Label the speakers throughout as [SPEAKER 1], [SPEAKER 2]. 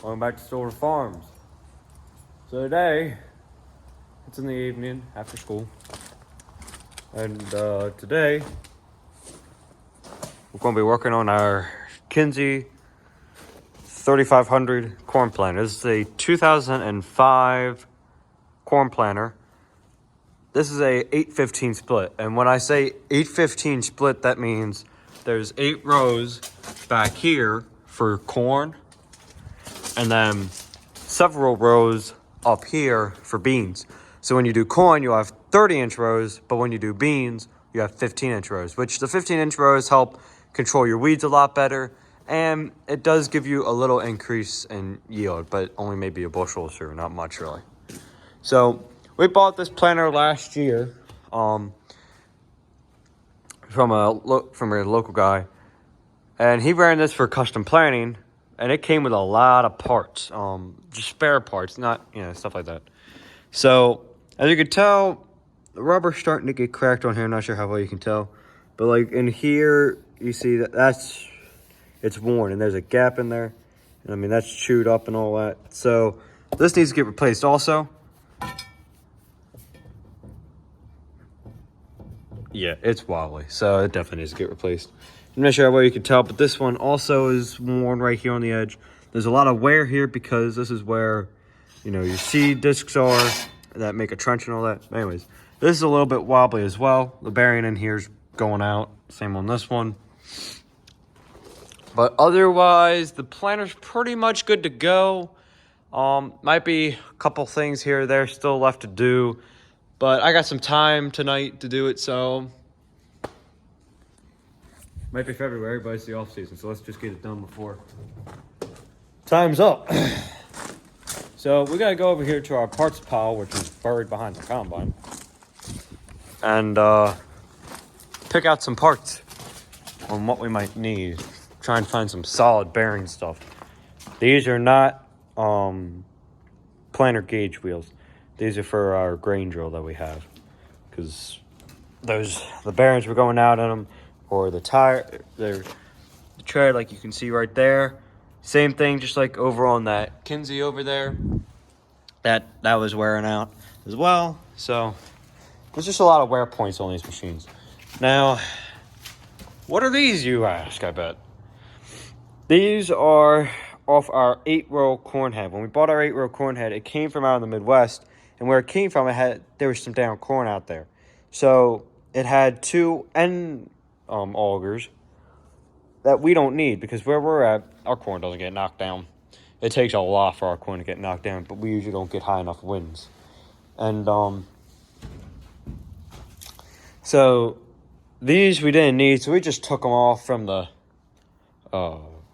[SPEAKER 1] Going back to Stover Farms. So today, it's in the evening after school. And today, we're going to be working on our Kinze 3500 corn planter. This is a 2005 corn planter. This is a 8-15 split. And when I say 8-15 split, that means there's 8 rows back here for corn. And then several rows up here for beans. So when you do corn, you'll have 30-inch rows, but when you do beans, you have 15-inch rows, which the 15-inch rows help control your weeds a lot better, and it does give you a little increase in yield, but only maybe a bushel or so, not much really. So we bought this planter last year from a local guy, and he ran this for custom planting. And it came with a lot of parts, just spare parts, not, stuff like that. So, as you can tell, the rubber's starting to get cracked on here. Not sure how well you can tell. But, like, in here, you see it's worn. And there's a gap in there. And, I mean, that's chewed up and all that. So, this needs to get replaced also. Yeah, it's wobbly. So, it definitely needs to get replaced. I'm not sure how well you can tell, but this one also is worn right here on the edge. There's a lot of wear here because this is where, your seed discs are that make a trench and all that. Anyways, this is a little bit wobbly as well. The bearing in here is going out. Same on this one. But otherwise, the planter's pretty much good to go. Might be a couple things here or there still left to do. But I got some time tonight to do it, so... Might be February, but it's the off season, so let's just get it done before time's up. So we gotta go over here to our parts pile, which is buried behind the combine, and pick out some parts on what we might need. Try and find some solid bearing stuff. These are not planter gauge wheels. These are for our grain drill that we have, because the bearings were going out in them. Or the tire, the tread, like you can see right there. Same thing, just like over on that Kinze over there. That was wearing out as well. So there's just a lot of wear points on these machines. Now, what are these, you ask, I bet? These are off our 8-row corn head. When we bought our 8-row corn head, it came from out in the Midwest. And where it came from, there was some down corn out there. So it had 2 end augers that we don't need, because where we're at, our corn doesn't get knocked down. It takes a lot for our corn to get knocked down, but we usually don't get high enough winds. And so these we didn't need, so we just took them off from the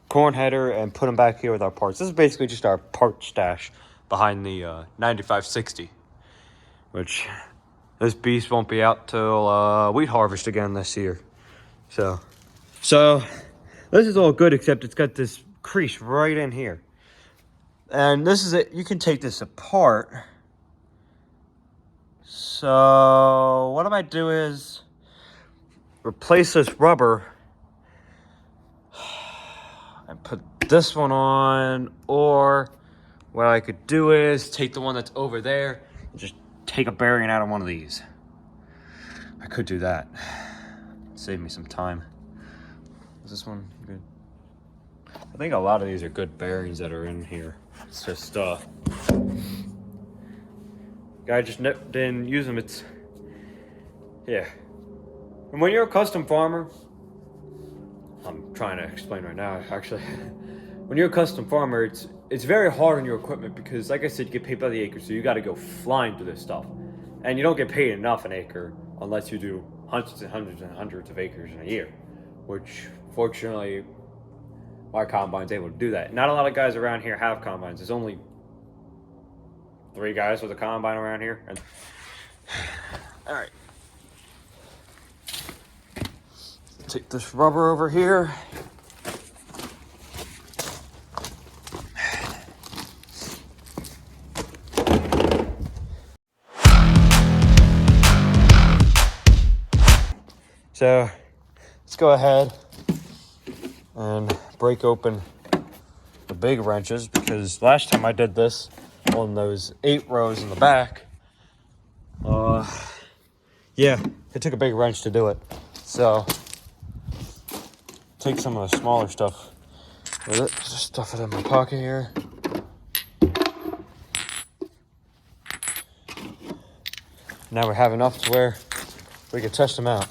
[SPEAKER 1] corn header and put them back here with our parts. This is basically just our part stash behind the 9560, which this beast won't be out till wheat harvest again this year. So this is all good, except it's got this crease right in here. And this is it. You can take this apart. So what I might do is replace this rubber and put this one on, or what I could do is take the one that's over there and just take a bearing out of one of these. I could do that. Save me some time. Is this one good? I think a lot of these are good bearings that are in here. It's just guy just didn't use them. It's yeah. And when you're a custom farmer, I'm trying to explain right now actually. When you're a custom farmer, it's very hard on your equipment, because like I said, you get paid by the acre, so you got to go flying through this stuff, and you don't get paid enough an acre unless you do hundreds and hundreds and hundreds of acres in a year, which fortunately my combine's able to do that. Not a lot of guys around here have combines. There's only 3 guys with a combine around here. All right. Take this rubber over here. So let's go ahead and break open the big wrenches because last time I did this on those 8 rows in the back, yeah, it took a big wrench to do it. So take some of the smaller stuff with it, just stuff it in my pocket here. Now we have enough to where we can test them out.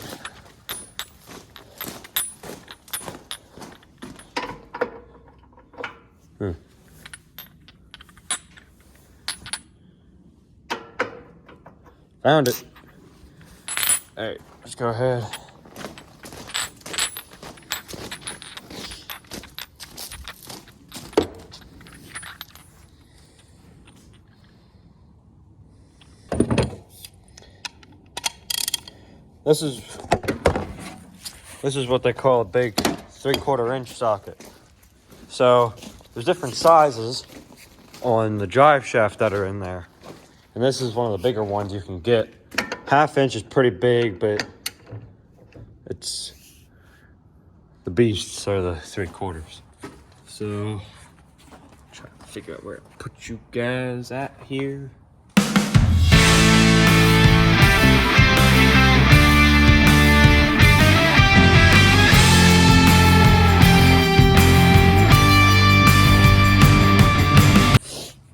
[SPEAKER 1] Found it. All right, let's go ahead. This is what they call a big 3/4 inch socket. So there's different sizes on the drive shaft that are in there. And this is one of the bigger ones you can get. 1/2 inch is pretty big, but it's the beasts are the 3/4. So try to figure out where to put you guys at here.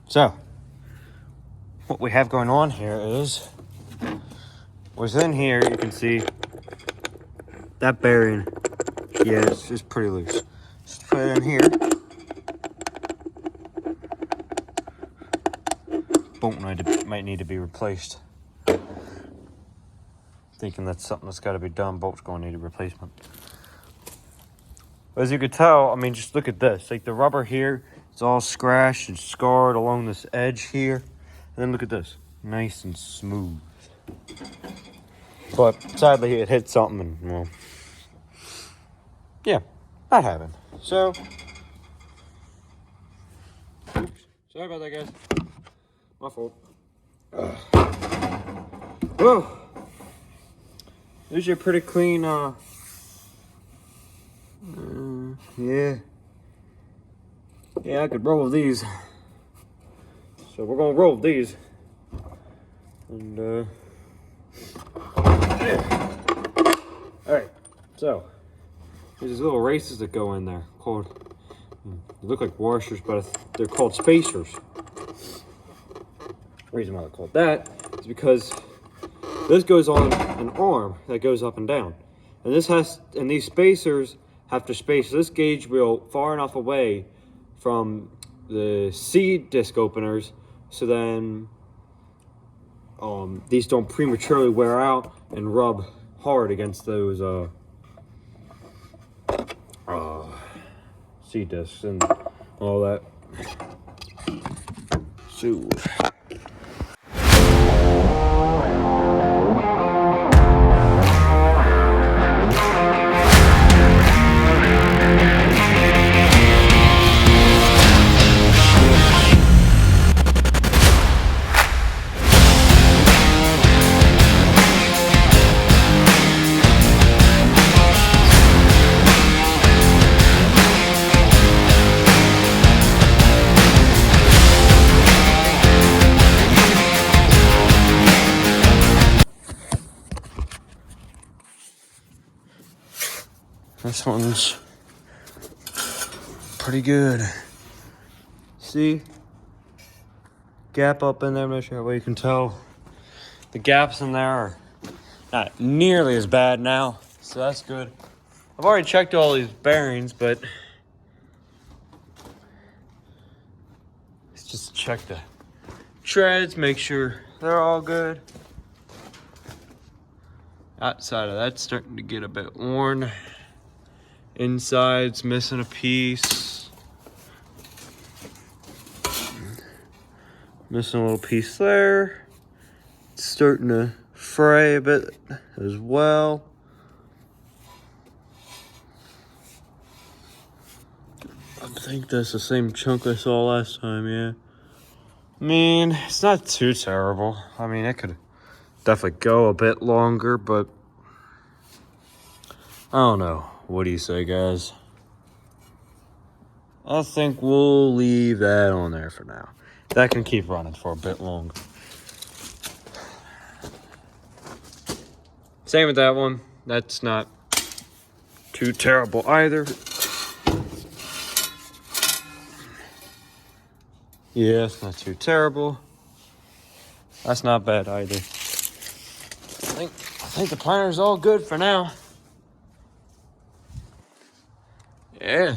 [SPEAKER 1] So what we have going on here is, within here you can see that bearing, yeah, it's pretty loose. Just put it in here. Bolt might need to be replaced. Thinking that's something that's got to be done. Bolt's going to need a replacement. As you can tell, I mean, just look at this. Like the rubber here, it's all scratched and scarred along this edge here. And then look at this, nice and smooth. But sadly, it hit something and, well, yeah, that happened. So, oops, sorry about that, guys. My fault. Whoa. These are pretty clean, yeah, I could roll with these. So we're gonna roll with these. And, alright, so there's these little races that go in there called, they look like washers, but they're called spacers. The reason why they're called that is because this goes on an arm that goes up and down. And these spacers have to space this gauge wheel far enough away from the seed disc openers so then these don't prematurely wear out and rub hard against those seed discs and all that. So this one's pretty good. See? Gap up in there, I'm not sure how you can tell. The gaps in there are not nearly as bad now, so that's good. I've already checked all these bearings, but let's just check the treads, make sure they're all good. Outside of that's starting to get a bit worn. Inside's missing a piece. Missing a little piece there. It's starting to fray a bit as well. I think that's the same chunk I saw last time, yeah. I mean, it's not too terrible. I mean, it could definitely go a bit longer, but I don't know. What do you say, guys? I think we'll leave that on there for now. That can keep running for a bit longer. Same with that one. That's not too terrible either. Yeah, it's not too terrible. That's not bad either. I think the planter's all good for now. Yeah.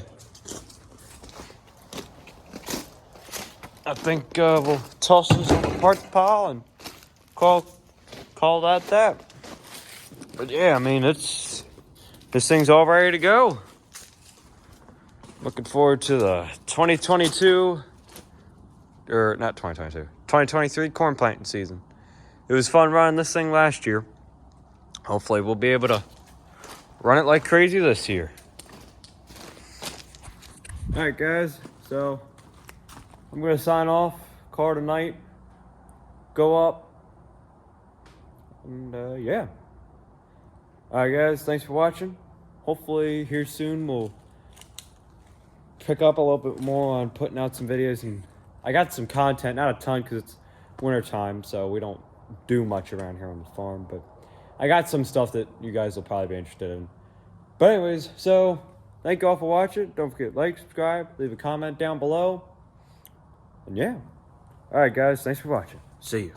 [SPEAKER 1] I think we'll toss this on the parts pile and call that. But yeah, I mean, this thing's all ready to go. Looking forward to the 2022, or not 2022, 2023 corn planting season. It was fun running this thing last year. Hopefully we'll be able to run it like crazy this year. All right, guys, so I'm going to sign off, call it a night, go up, and yeah. All right, guys, thanks for watching. Hopefully here soon we'll pick up a little bit more on putting out some videos. And I got some content, not a ton because it's winter time, so we don't do much around here on the farm, but I got some stuff that you guys will probably be interested in. But anyways, so thank you all for watching. Don't forget to like, subscribe, leave a comment down below. And yeah. All right, guys, thanks for watching. See you.